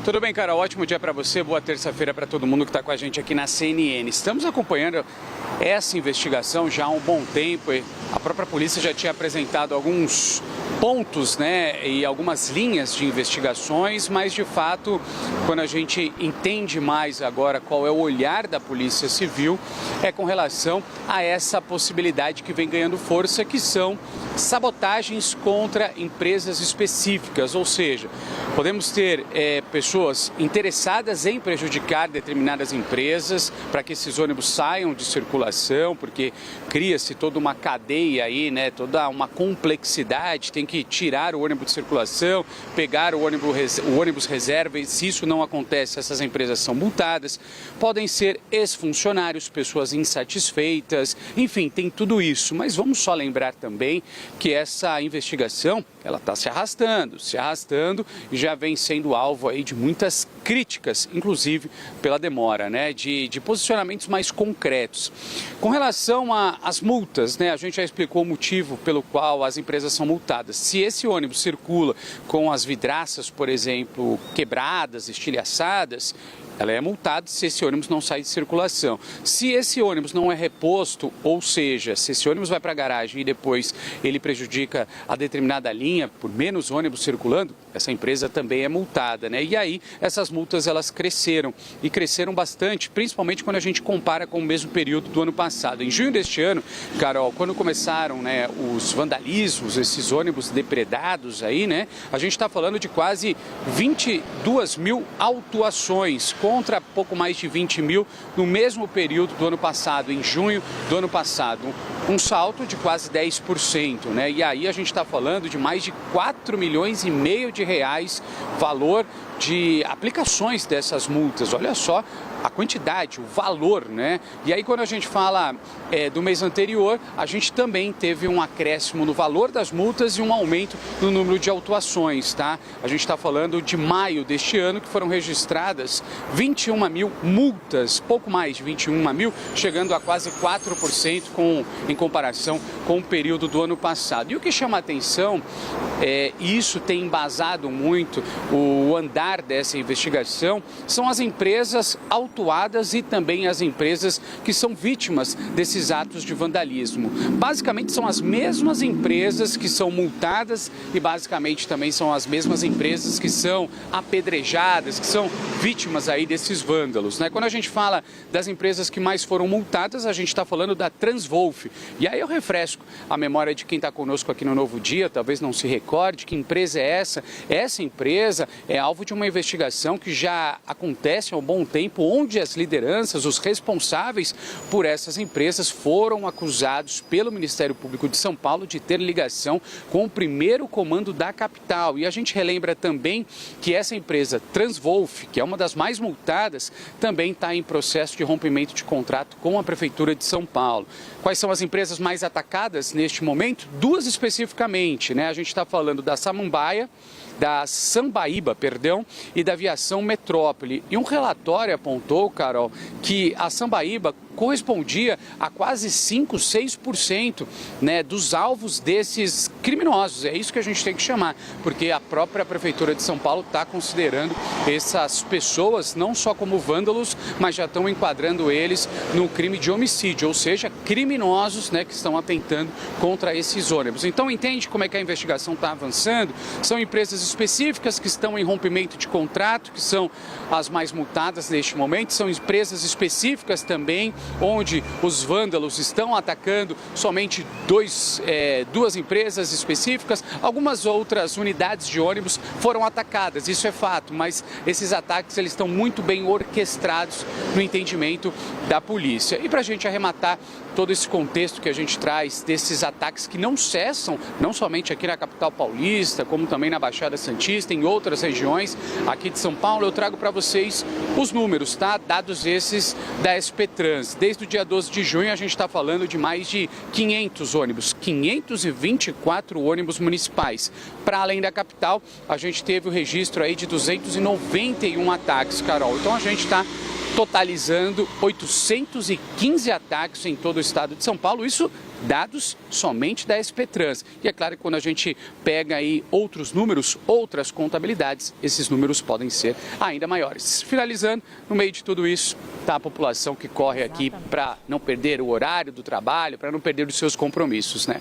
Tudo bem, cara? Ótimo dia para você, boa terça-feira para todo mundo que está com a gente aqui na CNN. Estamos acompanhando essa investigação já há um bom tempo e a própria polícia já tinha apresentado alguns pontos, né, e algumas linhas de investigações, mas de fato, quando a gente entende mais agora qual é o olhar da Polícia Civil, é com relação a essa possibilidade que vem ganhando força, que são sabotagens contra empresas específicas, ou seja, podemos ter pessoas interessadas em prejudicar determinadas empresas para que esses ônibus saiam de circulação, porque cria-se toda uma cadeia aí, né, toda uma complexidade, tem que tirar o ônibus de circulação, pegar o ônibus reserva, e se isso não acontece, essas empresas são multadas. Podem ser ex-funcionários, pessoas insatisfeitas, enfim, tem tudo isso. Mas vamos só lembrar também que essa investigação, ela está se arrastando e já vem sendo alvo aí de muitas críticas, inclusive pela demora, né, de posicionamentos mais concretos. Com relação às multas, né, a gente já explicou o motivo pelo qual as empresas são multadas. Se esse ônibus circula com as vidraças, por exemplo, quebradas, estilhaçadas, ela é multada se esse ônibus não sai de circulação. Se esse ônibus não é reposto, ou seja, se esse ônibus vai para a garagem e depois ele prejudica a determinada linha, por menos ônibus circulando, essa empresa também é multada, né? E aí essas multas elas cresceram e cresceram bastante, principalmente quando a gente compara com o mesmo período do ano passado. Em junho deste ano, Carol, quando começaram, né, os vandalismos, esses ônibus depredados aí, né? A gente está falando de quase 22 mil autuações contra pouco mais de 20 mil no mesmo período do ano passado, em junho do ano passado. Um salto de quase 10%, né? E aí a gente está falando de mais de 4,5 milhões de reais valor de aplicações dessas multas. Olha só a quantidade, o valor, né? E aí quando a gente fala do mês anterior, a gente também teve um acréscimo no valor das multas e um aumento no número de autuações, tá? A gente está falando de maio deste ano, que foram registradas 21 mil multas, pouco mais de 21 mil, chegando a quase 4% em comparação com o período do ano passado. E o que chama a atenção, e isso tem embasado muito o andar dessa investigação, são as empresas autuadas e também as empresas que são vítimas desses atos de vandalismo. Basicamente são as mesmas empresas que são multadas e basicamente também são as mesmas empresas que são apedrejadas, que são vítimas aí desses vândalos, né? Quando a gente fala das empresas que mais foram multadas, a gente está falando da Transwolf. E aí eu refresco a memória de quem está conosco aqui no Novo Dia, talvez não se recorde que empresa é essa. Essa empresa é alvo de uma investigação que já acontece há um bom tempo, onde as lideranças, os responsáveis por essas empresas foram acusados pelo Ministério Público de São Paulo de ter ligação com o primeiro comando da capital. E a gente relembra também que essa empresa Transwolf, que é uma das mais multadas, também está em processo de rompimento de contrato com a Prefeitura de São Paulo. Quais são as empresas mais atacadas neste momento? Duas especificamente, né? A gente está falando da Samambaia, da Sambaíba, e da Aviação Metrópole. E um relatório apontou, Carol, que a Sambaíba correspondia a quase 5, 6%, né, dos alvos desses criminosos. É isso que a gente tem que chamar, porque a própria Prefeitura de São Paulo está considerando essas pessoas não só como vândalos, mas já estão enquadrando eles no crime de homicídio, ou seja, criminosos, né, que estão atentando contra esses ônibus. Então entende como é que a investigação está avançando? São empresas específicas que estão em rompimento de contrato, que são as mais multadas neste momento, são empresas específicas também, onde os vândalos estão atacando somente duas empresas específicas. Algumas outras unidades de ônibus foram atacadas, isso é fato, mas esses ataques eles estão muito bem orquestrados no entendimento da polícia. E para a gente arrematar todo esse contexto que a gente traz desses ataques que não cessam, não somente aqui na capital paulista, como também na Baixada Santista, em outras regiões aqui de São Paulo, eu trago para vocês os números, tá? Dados esses da SP Trans. Desde o dia 12 de junho a gente está falando de mais de 500 ônibus, 524 ônibus municipais. Para além da capital, a gente teve o registro aí de 291 ataques, Carol. Então a gente está totalizando 815 ataques em todo o estado de São Paulo, isso dados somente da SP Trans. E é claro que quando a gente pega aí outros números, outras contabilidades, esses números podem ser ainda maiores. Finalizando, no meio de tudo isso, está a população que corre aqui para não perder o horário do trabalho, para não perder os seus compromissos, né?